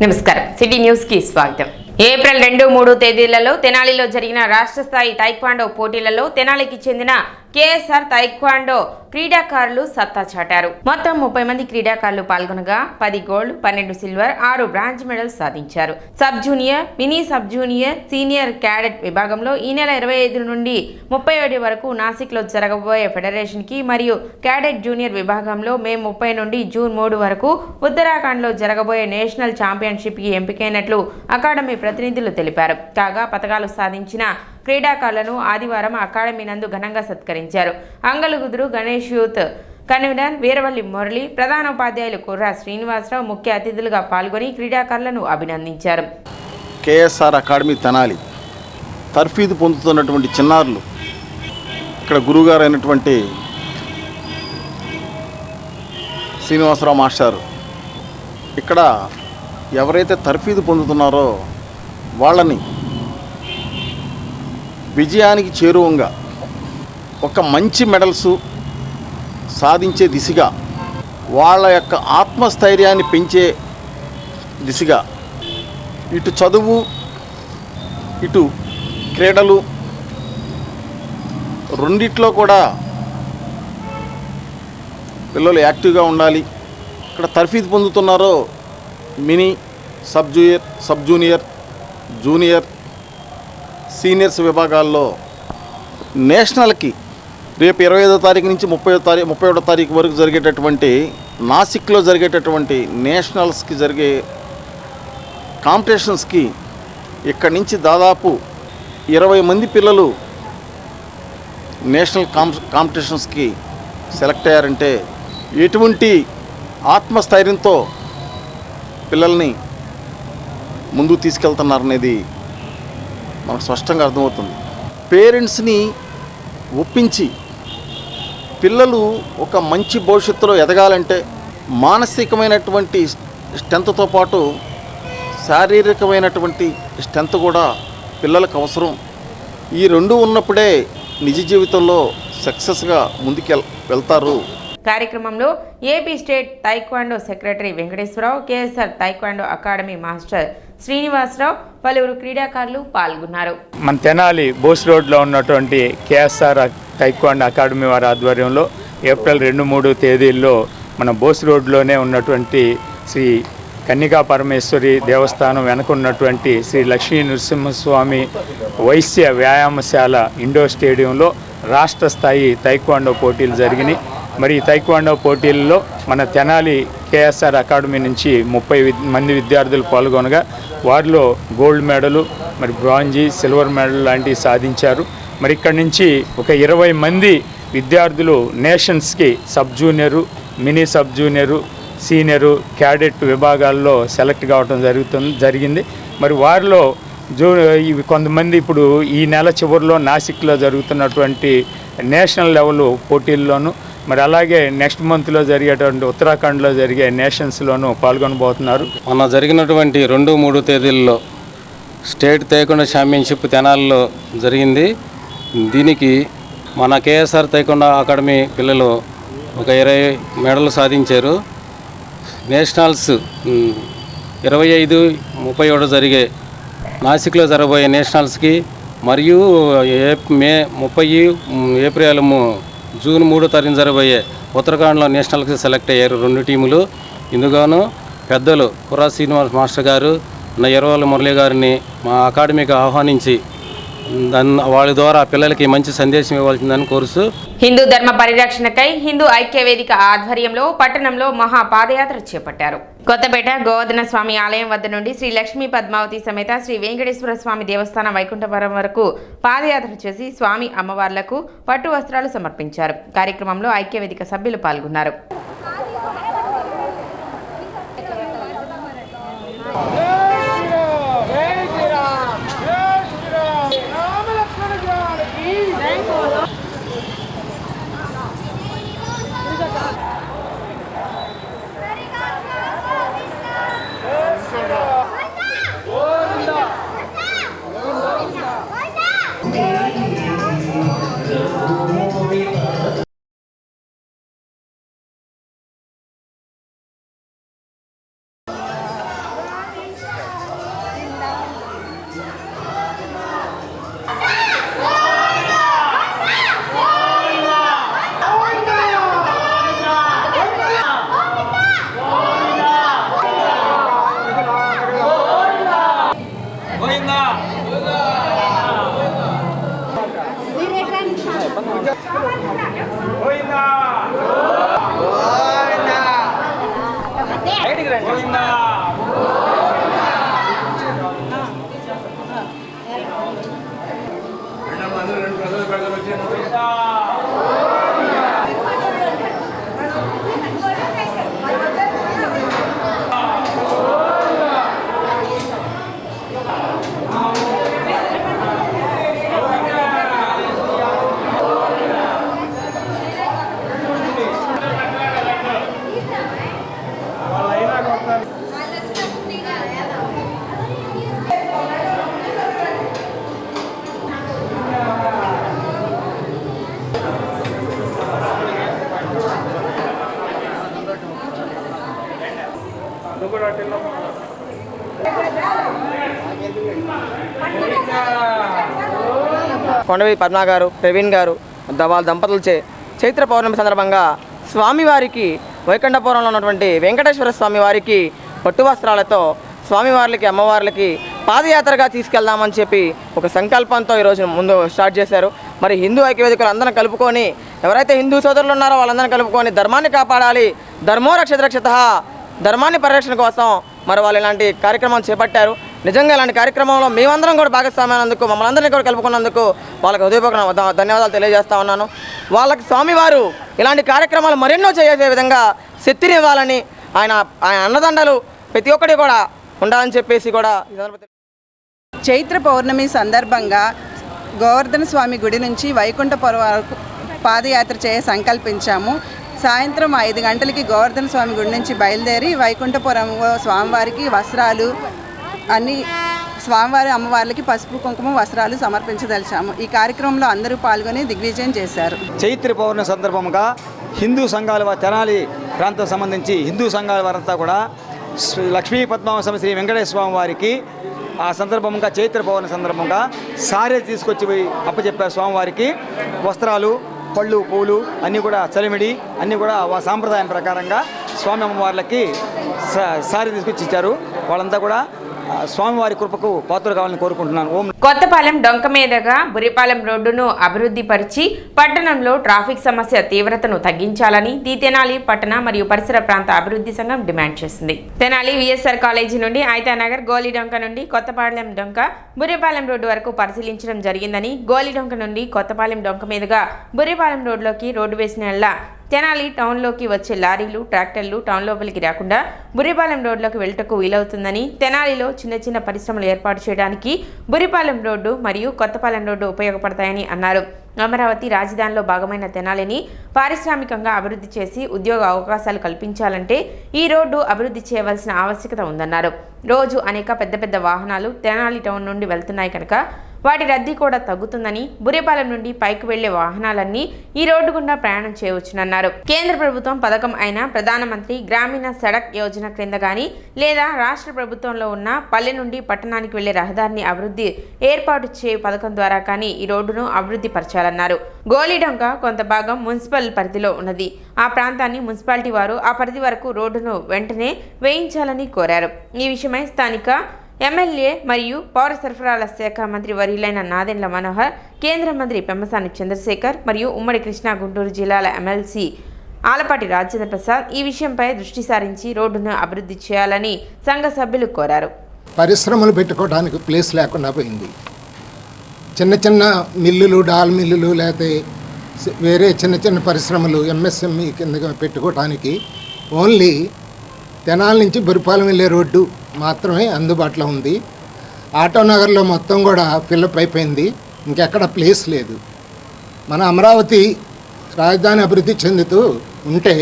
నమస్కారం city news కి స్వాగతం। ఏప్రిల్ 2-3 తేదీలలో తెనాలిలో జరిగిన రాష్ట్ర స్థాయి తైక్వాండో పోటీలలో తెనాలికి చెందిన కేఎస్ఆర్ తైక్వాండో క్రీడాకారులు సత్తా చాటారు। మొత్తం 30 మంది క్రీడాకారులు పాల్గొనగా 10 గోల్డ్, 12 సిల్వర్, 6 బ్రాంజ్ మెడల్స్ సాధించారు। Sub junior, mini sub junior, senior cadet విభాగంలో ఈ నెల 25 నుండి 31 వరకు నాసిక్లో జరగబోయే ఫెడరేషన్ కి మరియు క్యాడెట్ జూనియర్ విభాగంలో మే 30 నుండి జూన్ 3 వరకు ఉత్తరాఖండ్లో జరగబోయే నేషనల్ ఛాంపియన్షిప్ కి ఎంపికైనట్లు అకాడమీ ప్రతినిధులు తెలిపారు। కాగా పతకాలు సాధించిన క్రీడాకారులను ఆదివారం అకాడమీ నందు ఘనంగా సత్కరించారు। అంగలుగుదురు గణేష్ యూత్ కన్వీనర్ వీరవల్లి మురళి, ప్రధాన ఉపాధ్యాయులు కుర్రా శ్రీనివాసరావు ముఖ్య అతిథులుగా పాల్గొని క్రీడాకారులను అభినందించారు। కేఎస్ఆర్ అకాడమీ తెనాలి తర్ఫీదు పొందుతున్నటువంటి చిన్నారులు ఇక్కడ గురువుగారు అయినటువంటి శ్రీనివాసరావు మాస్టర్ ఇక్కడ ఎవరైతే తర్ఫీదు పొందుతున్నారో వాళ్ళని విజయానికి చేరువంగా ఒక మంచి మెడల్స్ సాధించే దిశగా వాళ్ళ యొక్క ఆత్మస్థైర్యాన్ని పెంచే దిశగా ఇటు చదువు ఇటు క్రీడలు రెండిట్లో కూడా పిల్లలు యాక్టివ్గా ఉండాలి। ఇక్కడ తర్ఫీదు పొందుతున్నారో mini sub junior, junior, seniors విభాగాల్లో నేషనల్కి రేపు 25వ తారీఖు నుంచి 31వ తారీఖు వరకు జరిగేటటువంటి నాసిక్లో జరిగేటటువంటి నేషనల్స్కి జరిగే కాంపిటీషన్స్కి ఇక్కడి నుంచి దాదాపు 20 మంది పిల్లలు నేషనల్ కాంపిటీషన్స్కి సెలెక్ట్ అయ్యారంటే ఎటువంటి ఆత్మస్థైర్యంతో పిల్లల్ని ముందుకు తీసుకెళ్తున్నారనేది మనకు స్పష్టంగా అర్థమవుతుంది। పేరెంట్స్ని ఒప్పించి పిల్లలు ఒక మంచి భవిష్యత్తులో ఎదగాలంటే మానసికమైనటువంటి స్ట్రెంత్తో పాటు శారీరకమైనటువంటి స్ట్రెంత్ కూడా పిల్లలకు అవసరం। ఈ రెండు ఉన్నప్పుడే నిజ జీవితంలో సక్సెస్గా ముందుకు వెళ్తారు। కార్యక్రమంలో AP state taekwondo secretary Venkateswararao, KSR taekwondo academy master Srinivasarao, పలువురు క్రీడాకారులు పాల్గొన్నారు। మన తెనాలి బోస్ రోడ్లో ఉన్నటువంటి కేఎస్ఆర్ తైక్వాండో అకాడమీ వారి ఆధ్వర్యంలో ఏప్రిల్ 2-3 తేదీల్లో మన బోస్ రోడ్లోనే ఉన్నటువంటి శ్రీ కన్నికా పరమేశ్వరి దేవస్థానం వెనక ఉన్నటువంటి శ్రీ లక్ష్మీ నృసింహస్వామి వైశ్య వ్యాయామశాల ఇండోర్ స్టేడియంలో రాష్ట్ర స్థాయి తైక్వాండో పోటీలు జరిగినాయి। మరి ఈ తైక్వాండో పోటీల్లో మన తెనాలి కేఎస్ఆర్ అకాడమీ నుంచి 30 మంది విద్యార్థులు పాల్గొనగా వారిలో గోల్డ్ మెడలు, మరి బ్రాంజీ, సిల్వర్ మెడల్ లాంటివి సాధించారు। మరి ఇక్కడి నుంచి ఒక 20 మంది విద్యార్థులు నేషన్స్కి sub junior, mini sub junior, senior, cadet విభాగాల్లో సెలెక్ట్ కావడం జరిగింది। మరి వారిలో ఇవి కొంతమంది ఇప్పుడు ఈ నెల చివరిలో నాసిక్లో జరుగుతున్నటువంటి నేషనల్ లెవెల్ పోటీల్లోనూ, మరి అలాగే నెక్స్ట్ మంత్లో జరిగేటువంటి ఉత్తరాఖండ్లో జరిగే నేషన్స్లోనూ పాల్గొనబోతున్నారు। మొన్న జరిగినటువంటి 2-3 తేదీల్లో స్టేట్ తైక్వాండో ఛాంపియన్షిప్ తెనాలిలో జరిగింది। దీనికి మన కేఎస్ఆర్ తైక్వాండో అకాడమీ పిల్లలు ఒక 20 మెడల్ సాధించారు। నేషనల్స్ 25-31 జరిగే నాసిక్లో జరగబోయే నేషనల్స్కి మరియు మే 30 ఏప్రిల్ జూన్ 3 తారీఖున జరగబోయే ఉత్తరాఖండ్లో నేషనల్కి సెలెక్ట్ అయ్యారు 2 టీములు। ఇందుగాను పెద్దలు కుర్రా శ్రీనివాస్ మాస్టర్ గారు, వీరవల్లి మురళి గారిని మా అకాడమీకి ఆహ్వానించి వాళ్ళ ద్వారా పిల్లలకి మంచి సందేశం ఇవ్వాల్సిందని కోరుతూ హిందూ ధర్మ పరిరక్షణకై హిందూ ఐక్య వేదిక ఆధ్వర్యంలో పట్టణంలో మహా పాదయాత్ర చేపట్టారు। కొత్తపేట గోవర్ధన స్వామి ఆలయం వద్ద నుండి శ్రీ లక్ష్మీ పద్మావతి సమేత శ్రీ వెంకటేశ్వర స్వామి దేవస్థానం వైకుంఠపురం వరకు పాదయాత్ర చేసి స్వామి అమ్మవార్లకు పట్టు వస్త్రాలు సమర్పించారు। కార్యక్రమంలో ఐక్య వేదిక సభ్యులు పాల్గొన్నారు। కొండవి పద్మ గారు, ప్రవీణ్ గారు వాళ్ళ దంపతులచే చైత్ర పౌర్ణమి సందర్భంగా స్వామివారికి వైకుంఠపురంలో ఉన్నటువంటి వెంకటేశ్వర స్వామి వారికి పట్టు వస్త్రాలతో స్వామివార్లకి అమ్మవార్లకి పాదయాత్రగా తీసుకెళ్దామని చెప్పి ఒక సంకల్పంతో ఈరోజు ముందు స్టార్ట్ చేశారు. మరి హిందూ ఐక్యవేదికలు అందరం కలుపుకొని, ఎవరైతే హిందూ సోదరులు ఉన్నారో వాళ్ళందరం కలుపుకొని ధర్మాన్ని కాపాడాలి, ధర్మో రక్షిత ధర్మాన్ని పరిరక్షణ కోసం మరి వాళ్ళు ఇలాంటి కార్యక్రమాలు చేపట్టారు. నిజంగా ఇలాంటి కార్యక్రమంలో మేమందరం కూడా భాగస్వామ్యానందుకు, మమ్మల్ని అందరినీ కూడా కలుపుకున్నందుకు వాళ్ళకి హృదయపూర్వక ధన్యవాదాలు తెలియజేస్తా ఉన్నాను. వాళ్ళకి స్వామివారు ఇలాంటి కార్యక్రమాలు మరెన్నో చేసే విధంగా శక్తిని ఇవ్వాలని, ఆయన అన్నదండలు ప్రతి ఒక్కటి కూడా ఉండాలని చెప్పేసి కూడా చైత్ర పౌర్ణమి సందర్భంగా గోవర్ధన స్వామి గుడి నుంచి వైకుంఠపురం వరకు పాదయాత్ర సంకల్పించాము. సాయంత్రం 5 గంటలకి గోవర్ధన స్వామి గుడి నుంచి బయలుదేరి వైకుంఠపురం స్వామివారికి వస్త్రాలు అన్ని స్వామివారి అమ్మవార్లకి పసుపు కుంకుమ వస్త్రాలు సమర్పించదలిచాము. ఈ కార్యక్రమంలో అందరూ పాల్గొని దిగ్విజయం చేశారు. చైత్ర పౌర్ణమి సందర్భంగా హిందూ సంఘాల తెనాలి ప్రాంతం సంబంధించి హిందూ సంఘాల వారంతా కూడా లక్ష్మీ పద్మావతి శ్రీ వెంకటేశ్వర స్వామి వారికి ఆ సందర్భంగా చైత్ర పౌర్ణమి సందర్భంగా సారే తీసుకొచ్చి అప్పచెప్పారు. స్వామివారికి వస్త్రాలు, పళ్ళు, పూలు అన్నీ కూడా చలిమిడి అన్నీ కూడా సాంప్రదాయం ప్రకారంగా స్వామి అమ్మవార్లకి సారీ తీసుకొచ్చి ఇచ్చారు. వాళ్ళంతా కూడా స్వామివారి కృపకు పాత్రలు కావాలని కోరుకుంటున్నాను. కొత్తపాలెం డొంక మీదుగా బురిపాలెం రోడ్డును అభివృద్ధి పరిచి పట్టణంలో ట్రాఫిక్ సమస్య తీవ్రతను తగ్గించాలని ది తెనాలి పట్టణ మరియు పరిసర ప్రాంత అభివృద్ధి సంఘం డిమాండ్ చేసింది. తెనాలి విఎస్ఆర్ కాలేజీ నుండి ఐతానగర్, గోలిడొంక నుండి కొత్తపాలెం డొంక బురిపాలెం రోడ్డు వరకు పరిశీలించడం జరిగిందని, గోలిడొంక నుండి కొత్తపాలెం డొంక మీదుగా బురిపాలెం రోడ్లోకి రోడ్డు వేసిన తెనాలి టౌన్లోకి వచ్చే లారీలు, ట్రాక్టర్లు టౌన్ లోపలికి రాకుండా బురిపాలెం రోడ్లోకి వెళ్ళటకు వీలవుతుందని, తెనాలిలో చిన్న చిన్న పరిశ్రమలు ఏర్పాటు చేయడానికి బురిపాలెం రోడ్డు మరియు కొత్తపాలెం రోడ్డు ఉపయోగపడతాయని అన్నారు. అమరావతి రాజధానిలో భాగమైన తెనాలిని పారిశ్రామికంగా అభివృద్ధి చేసి ఉద్యోగ అవకాశాలు కల్పించాలంటే ఈ రోడ్డు అభివృద్ధి చేయవలసిన ఆవశ్యకత ఉందన్నారు. రోజు అనేక పెద్ద పెద్ద వాహనాలు తెనాలి టౌన్ నుండి వెళ్తున్నాయి కనుక వాటి రద్దీ కూడా తగ్గుతుందని, బురిపాలెం నుండి పైకి వెళ్లే వాహనాలన్నీ ఈ రోడ్డు గుండా ప్రయాణం చేయవచ్చునన్నారు. కేంద్ర ప్రభుత్వం పథకం అయిన ప్రధానమంత్రి గ్రామీణ సడక్ యోజన క్రింద గానీ లేదా రాష్ట్ర ప్రభుత్వంలో ఉన్న పల్లె నుండి పట్టణానికి వెళ్లే రహదారిని అభివృద్ధి ఏర్పాటు చేయు పథకం ద్వారా కానీ ఈ రోడ్డును అభివృద్ధి పరచాలన్నారు. గోలిడొంక కొంత భాగం మున్సిపల్ పరిధిలో ఉన్నది. ఆ ప్రాంతాన్ని మున్సిపాలిటీ వారు ఆ పరిధి వరకు రోడ్డును వెంటనే వేయించాలని కోరారు. ఈ విషయమై స్థానిక ఎమ్మెల్యే మరియు పౌర సరఫరాల శాఖ మంత్రి వర్యులైన నాదెండ్ల మనోహర్, కేంద్ర మంత్రి పెమ్మసాని చంద్రశేఖర్ మరియు ఉమ్మడి కృష్ణా గుంటూరు జిల్లాల ఎమ్మెల్సీ ఆలపాటి రాజేంద్ర ప్రసాద్ ఈ విషయంపై దృష్టి సారించి రోడ్డును అభివృద్ధి చేయాలని సంఘ సభ్యులు కోరారు. పరిశ్రమలు పెట్టుకోవడానికి ప్లేస్ లేకుండా పోయింది. చిన్న చిన్న మిల్లులు, డాల్ మిల్లులు, లేకపోతే వేరే చిన్న చిన్న పరిశ్రమలు ఎంఎస్ఎంఈ కింద పెట్టుకోవడానికి ఓన్లీ తెనాలి నుంచి బురిపాలెం వెళ్ళే రోడ్డు మాత్రమే అందుబాటులో ఉంది. ఆటోనగర్లో మొత్తం కూడా ఫిల్అప్ అయిపోయింది, ఇంకెక్కడ ప్లేస్ లేదు. మన అమరావతి రాజధాని అభివృద్ధి చెందుతూ ఉంటే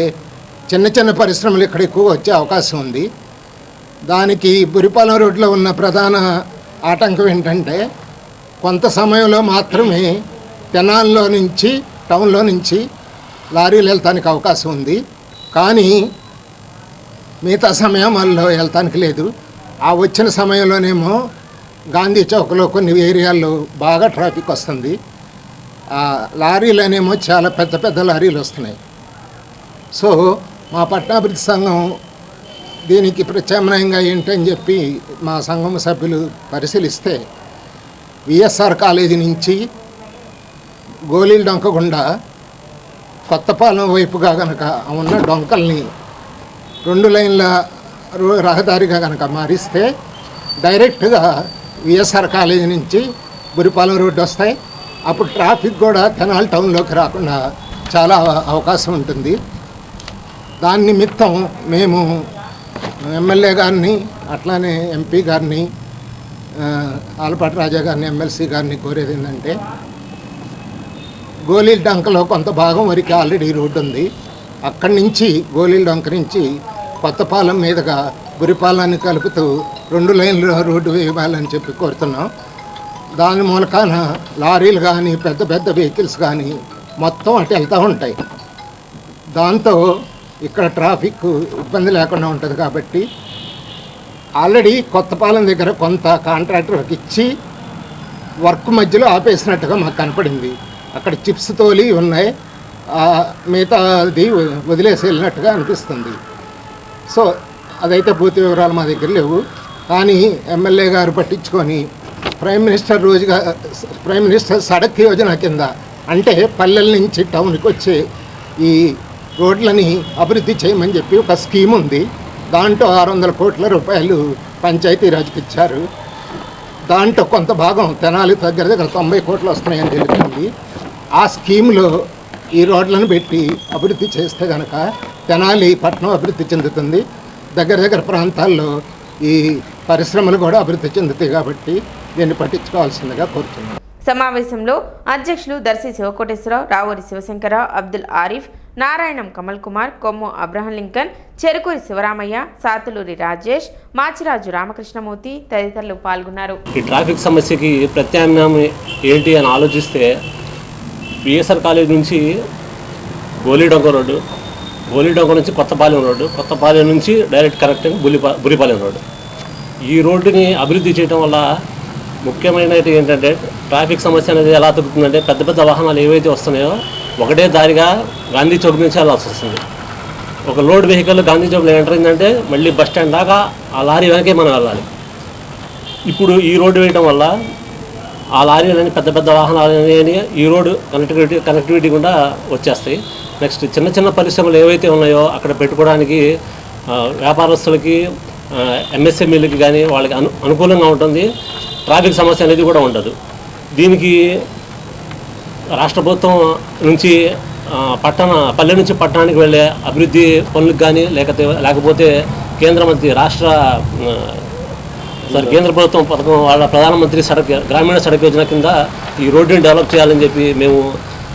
చిన్న చిన్న పరిశ్రమలు ఇక్కడ ఎక్కువ వచ్చే అవకాశం ఉంది. దానికి బురిపాలెం రోడ్లో ఉన్న ప్రధాన ఆటంకం ఏంటంటే కొంత సమయంలో మాత్రమే తెనాలిలో నుంచి టౌన్లో నుంచి లారీలు వెళ్తానికి అవకాశం ఉంది, కానీ మిగతా సమయంలో వెళ్తానికి లేదు. ఆ వచ్చిన సమయంలోనేమో గాంధీ చౌక్లో కొన్ని ఏరియాల్లో బాగా ట్రాఫిక్ వస్తుంది. లారీలనేమో చాలా పెద్ద పెద్ద లారీలు వస్తున్నాయి. సో మా పట్టణాభివృద్ధి సంఘం దీనికి ప్రత్యామ్నాయంగా ఏంటని చెప్పి మా సంఘం సభ్యులు పరిశీలిస్తే విఎస్ఆర్ కాలేజీ నుంచి గోలీల డొంక గుండా కొత్తపాలెం వైపుగా కనుక ఉన్న డొంకల్ని 2 లైన్ల రహదారిగా కనుక మారిస్తే డైరెక్ట్గా విఎస్ఆర్ కాలేజీ నుంచి బురిపాలెం రోడ్డు వస్తాయి. అప్పుడు ట్రాఫిక్ కూడా తెనాలి టౌన్లోకి రాకుండా చాలా అవకాశం ఉంటుంది. దాని నిమిత్తం మేము ఎమ్మెల్యే గారిని, అట్లానే ఎంపీ గారిని, ఆలపాటి రాజా గారిని, ఎమ్మెల్సీ గారిని కోరేది ఏంటంటే గోలీల డొంకలో కొంత భాగం వరకు ఆల్రెడీ రోడ్డు ఉంది. అక్కడి నుంచి గోలీల డొంక నుంచి కొత్తపాలెం మీదుగా బురిపాలెన్ని కలుపుతూ 2 లైన్ల రోడ్డు వేయాలని చెప్పి కోరుతున్నాం. దాని మూలకాన లారీలు కానీ పెద్ద పెద్ద వెహికల్స్ కానీ మొత్తం అటు వెళ్తూ ఉంటాయి. దాంతో ఇక్కడ ట్రాఫిక్ ఇబ్బంది లేకుండా ఉంటుంది. కాబట్టి ఆల్రెడీ కొత్తపాలెం దగ్గర కొంత కాంట్రాక్టర్కి ఇచ్చి వర్క్ మధ్యలో ఆపేసినట్టుగా మాకు కనపడింది. అక్కడ చిప్స్ తోలి ఉన్నాయి, మిగతాది వదిలేసి వెళ్ళినట్టుగా అనిపిస్తుంది. సో అదైతే పూర్తి వివరాలు మా దగ్గర లేవు. కానీ ఎమ్మెల్యే గారు పట్టించుకొని ప్రైమ్ మినిస్టర్ సడక్ యోజన కింద, అంటే పల్లెల నుంచి టౌన్కి వచ్చే ఈ రోడ్లని అభివృద్ధి చేయమని చెప్పి ఒక స్కీమ్ ఉంది. దాంట్లో 600 కోట్ల రూపాయలు పంచాయతీరాజ్కి ఇచ్చారు. దాంట్లో కొంత భాగం తెనాలి దగ్గర 90 కోట్లు వస్తున్నాయని తెలుస్తుంది. ఆ స్కీమ్లో ఈ రోడ్లను పెట్టి అభివృద్ధి చేస్తే కనుక తెనాలి పట్టణం అభివృద్ధి చెందుతుంది. దగ్గర ప్రాంతాల్లో ఈ పరిశ్రమలు కూడా అభివృద్ధి చెందుతాయి. కాబట్టి దీన్ని పట్టించుకోవాల్సిందిగా కోరుతున్నాను. సమావేశంలో అధ్యక్షులు దర్శి శివకోటేశ్వరరావు, రావూరి శివశంకరరావు, అబ్దుల్ ఆరిఫ్, నారాయణం కమల్ కుమార్, కొమ్ము అబ్రహం లింకన్, చెరుకూరి శివరామయ్య, సాతులూరి రాజేష్, మాచిరాజు రామకృష్ణమూర్తి తదితరులు పాల్గొన్నారు. ఈ ట్రాఫిక్ సమస్యకి ప్రత్యామ్నాయం ఏంటి అని ఆలోచిస్తే బిఎస్ఆర్ కాలేజ్ నుంచి గోలీడొంక రోడ్డు, గోలీడొంక నుంచి కొత్తపాలెం రోడ్డు, కొత్తపాలెం నుంచి డైరెక్ట్ కరెక్ట్ బురిపాలెం రోడ్డు, ఈ రోడ్డుని అభివృద్ధి చేయడం వల్ల ముఖ్యమైనది ఏంటంటే ట్రాఫిక్ సమస్య అనేది ఎలా తగ్గుతుందంటే పెద్ద పెద్ద వాహనాలు ఏవైతే వస్తున్నాయో ఒకటే దారిగా గాంధీ చౌక్ నుంచి వెళ్ళాల్సి వస్తుంది. ఒక లోడ్ వెహికల్ గాంధీ చౌక్లో ఎంటర్ అయిందంటే మళ్ళీ బస్ స్టాండ్ దాకా ఆ లారీ వెనకే మనం వెళ్ళాలి. ఇప్పుడు ఈ రోడ్డు వేయడం వల్ల ఆ లారీలని పెద్ద పెద్ద వాహనాలు ఈ రోడ్డు కనెక్టివిటీ కూడా వచ్చేస్తాయి. నెక్స్ట్ చిన్న చిన్న పరిశ్రమలు ఏవైతే ఉన్నాయో అక్కడ పెట్టుకోవడానికి వ్యాపారస్తులకి, ఎంఎస్ఎంఈలకి కానీ వాళ్ళకి అనుకూలంగా ఉంటుంది. ట్రాఫిక్ సమస్య అనేది కూడా ఉండదు. దీనికి రాష్ట్ర ప్రభుత్వం నుంచి పల్లె నుంచి పట్టణానికి వెళ్ళే అభివృద్ధి పనులకు కానీ లేకపోతే కేంద్ర ప్రభుత్వం పథకం వాళ్ళ ప్రధానమంత్రి గ్రామీణ సడక్ యోజన కింద ఈ రోడ్డుని డెవలప్ చేయాలని చెప్పి మేము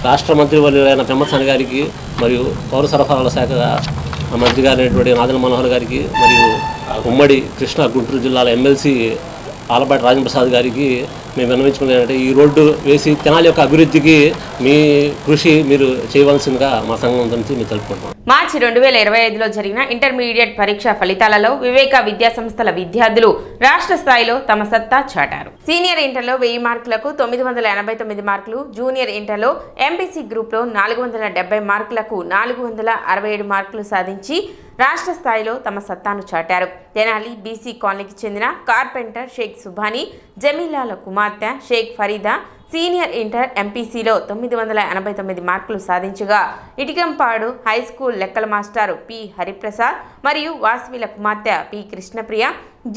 రాష్ట్ర మంత్రి వర్యులైన పెమ్మసాని గారికి మరియు పౌర సరఫరాల శాఖ మంత్రి గారైనటువంటి నాదెండ్ల మనోహర్ గారికి మరియు ఉమ్మడి కృష్ణా గుంటూరు జిల్లాల ఎమ్మెల్సీ ఆలపాటి రాజప్రసాద్ గారికి మేము విన్నవించుకునేది ఏంటంటే ఈ రోడ్డు వేసి తెనాలి యొక్క అభివృద్ధికి మీ కృషి మీరు చేయవలసిందిగా మా సంఘం నుంచి మీరు తెలుపుకుంటాం. మార్చి 2025లో జరిగిన ఇంటర్మీడియట్ పరీక్ష ఫలితాలలో వివేక విద్యాసంస్థల విద్యార్థులు రాష్ట్ర స్థాయిలో తమ సత్తా చాటారు. సీనియర్ ఇంటర్లో 1000 మార్కులకు 989 మార్కులు, జూనియర్ ఇంటర్లో ఎంపీసీ గ్రూప్లో 470 మార్కులకు 467 మార్కులు సాధించి రాష్ట్ర స్థాయిలో తమ సత్తాను చాటారు. తెనాలి బీసీ కాలనీకి చెందిన కార్పెంటర్ షేక్ సుభానీ, జమీలాల కుమార్తె షేక్ ఫరీదా సీనియర్ ఇంటర్ ఎంపీసీలో 989 మార్కులు సాధించగా, ఇటికంపాడు హై స్కూల్ లెక్కల మాస్టారు పి హరిప్రసాద్ మరియు వాసవిల కుమార్తె పి కృష్ణప్రియ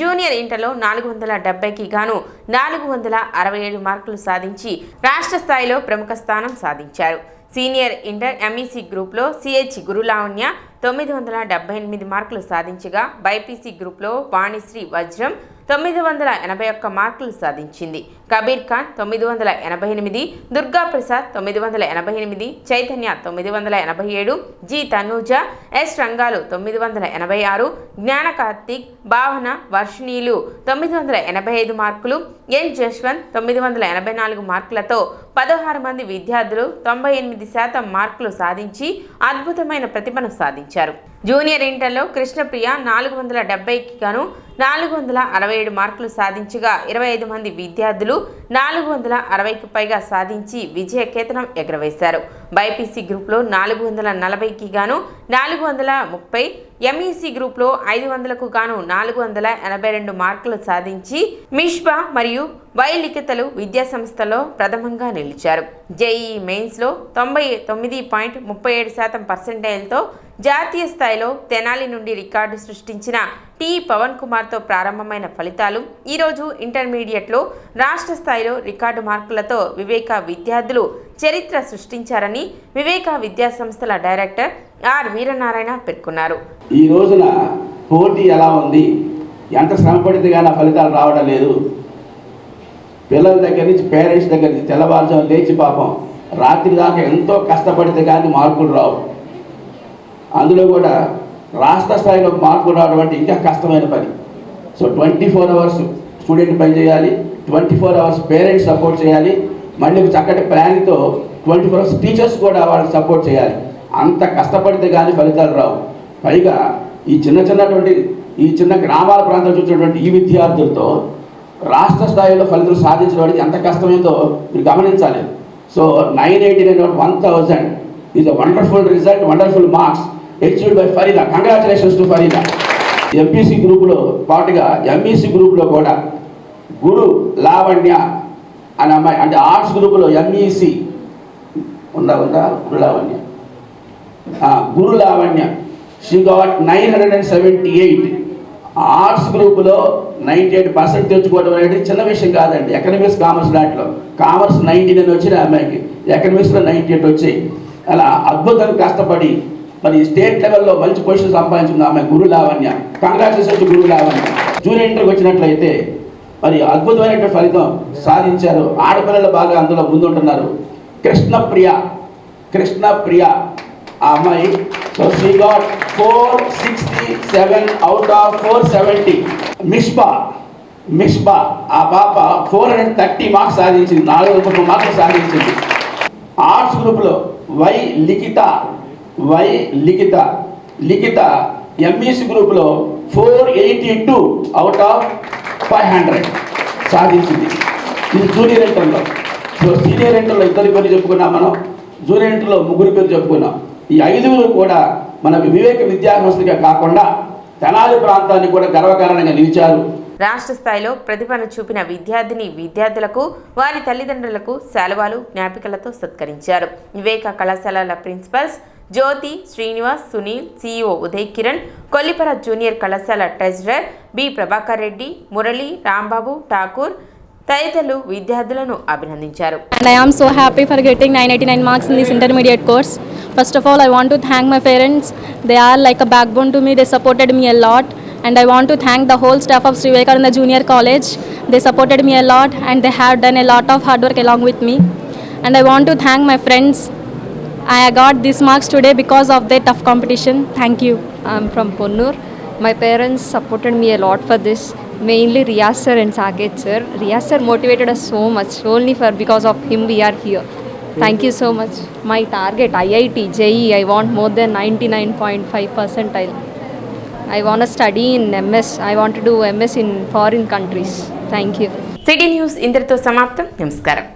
జూనియర్ ఇంటర్లో 470కి గాను 467 మార్కులు సాధించి రాష్ట్ర స్థాయిలో ప్రముఖ స్థానం సాధించారు. సీనియర్ ఇంటర్ ఎంఈసీ గ్రూప్లో సిహెచ్ గురులావణ్య 978 మార్కులు సాధించగా, బైపీసీ గ్రూప్లో వాణిశ్రీ వజ్రం 981 మార్కులు సాధించింది. కబీర్ ఖాన్ 988, దుర్గా ప్రసాద్ 988, చైతన్య 987, జి తనూజ, ఎస్ రంగాలు 986, జ్ఞాన కార్తిక్, భావన, వర్షిణీలు 985 మార్కులు, ఎన్ జశ్వంత్ 984 మార్కులతో 16 మంది విద్యార్థులు 98% మార్కులు సాధించి అద్భుతమైన ప్రతిభను సాధించారు. జూనియర్ ఇంటర్లో కృష్ణప్రియ 470కి గాను 467 మార్కులు సాధించగా, 25 మంది విద్యార్థులు 460కి పైగా సాధించి విజయకేతనం ఎగరవేశారు. బైపీసీ గ్రూప్లో 440కి గాను 430, ఎంఈసీ గ్రూప్లో 500కు గాను 482 మార్కులు సాధించి మిష్బా మరియు వైలిఖితలు విద్యాసంస్థలో ప్రథమంగా నిలిచారు. జేఈఈ మెయిన్స్లో 99.37% పర్సెంటైల్తో జాతీయ స్థాయిలో తెనాలి నుండి రికార్డు సృష్టించిన టి పవన్ కుమార్తో ప్రారంభమైన ఫలితాలు ఈరోజు ఇంటర్మీడియట్లో రాష్ట్ర స్థాయిలో రికార్డు మార్కులతో వివేక విద్యార్థులు చరిత్ర సృష్టించారని వివేక విద్యాసంస్థల డైరెక్టర్ ఆర్ వీరనారాయణ పేర్కొన్నారు. ఈ రోజున పోటీ ఎలా ఉంది, ఎంత శ్రమపడితే కానీ ఫలితాలు రావడం లేదు. పిల్లల దగ్గర నుంచి పేరెంట్స్ దగ్గర నుంచి తెల్లవారుజాము లేచి పాపం రాత్రి దాకా ఎంతో కష్టపడితే కానీ మార్కులు రావు. అందులో కూడా రాష్ట్ర స్థాయిలో మార్కులు రావడం అంటే ఇంకా కష్టమైన పని. సో 24 అవర్స్ స్టూడెంట్ పని చేయాలి, 24 అవర్స్ పేరెంట్స్ సపోర్ట్ చేయాలి, మళ్ళీ చక్కటి ప్లాన్తో 24 అవర్స్ టీచర్స్ కూడా వాళ్ళకి సపోర్ట్ చేయాలి. అంత కష్టపడితే కానీ ఫలితాలు రావు. పైగా ఈ చిన్నటువంటి ఈ చిన్న గ్రామాల ప్రాంతాలు చూసినటువంటి ఈ విద్యార్థులతో రాష్ట్ర స్థాయిలో ఫలితాలు సాధించడం అనేది ఎంత కష్టమైందో మీరు గమనించాలి. So 989 out of 1000 is a wonderful result, wonderful marks achieved by Farida. Congratulations to Farida. MPC గ్రూపులో పాటుగా ఎంఈసీ గ్రూపులో కూడా గురు లావణ్య అనే అమ్మాయి, అంటే ఆర్ట్స్ గ్రూపులో ఎంఈసీ ఉందా గురు లావణ్య, షీ గాట్ 978. ఆర్ట్స్ గ్రూపులో 98% తెచ్చుకోవడం అనేది చిన్న విషయం కాదండి. ఎకనామిక్స్ కామర్స్ దాంట్లో కామర్స్ 99 వచ్చిన అమ్మాయికి, ఎకనామిక్స్లో 98 వచ్చాయి. అలా అద్భుతంగా కష్టపడి మరి స్టేట్ లెవెల్లో మంచి పొజిషన్ సంపాదించింది ఆమె గురు లావణ్య. కంగ్రాచులేషన్స్ గురు లావణ్య. జూనియర్ ఇంటర్కి వచ్చినట్లయితే మరి అద్భుతమైనటువంటి ఫలితం సాధించారు. ఆడపిల్లలు బాగా అందులో ముందుంటున్నారు. కృష్ణప్రియ ఆ అమ్మాయి, so she got 467 out of 470. మిష్బా ఆ పాప 430 మార్క్స్ సాధించింది, 430 మార్కులు సాధించింది. ఆర్ట్స్ గ్రూప్లో వై లిఖిత ఎంఈసీ గ్రూప్లో 482 out of 500 సాధించింది. ఇది జూనియర్ ఇంటర్లో. సో సీనియర్ ఇంటర్లో 2 పేరు చెప్పుకున్నాం మనం, జూనియర్ ఇంటర్లో 3 పేరు చెప్పుకున్నాం. ఈ 5 కూడా మన వివేక విద్యా సంస్థగా కాకుండా తెనాలి ప్రాంతాన్ని కూడా గర్వకారణంగా నిలిచారు. రాష్ట్ర స్థాయిలో ప్రతిభను చూపిన విద్యార్థులకు వారి తల్లిదండ్రులకు శాలువాలు జ్ఞాపికలతో సత్కరించారు. వివేక కళాశాలల ప్రిన్సిపల్స్ జ్యోతి, శ్రీనివాస్, సునీల్, సిఇఓ ఉదయ్ కిరణ్, కొల్లిపర జూనియర్ కళాశాల ట్రెజరర్ బి ప్రభాకర్ రెడ్డి, మురళి, రాంబాబు, ఠాకూర్ తదితరులు విద్యార్థులను అభినందించారు. And I am so happy for getting 989 marks in this intermediate course. First of all, I want to thank my parents. They are like a backbone to me. They supported me a lot. And I want to thank the whole staff of Sri Vivekananda Junior College. They supported me a lot and they have done a lot of hard work along with me. And I want to thank my friends. I got these marks today because of their tough competition. Thank you. I'm from Ponnur. My parents supported me a lot for this. Mainly Riyaz sir and Saket sir. Riyaz sir motivated us so much. Only because of him we are here. Thank you so much. My target IIT, JEE, I want more than 99.5 percentile. I want to study in MS. I want to do MS in foreign countries. Thank you. City news ఇంతటితో సమాప్తం. నమస్కారం.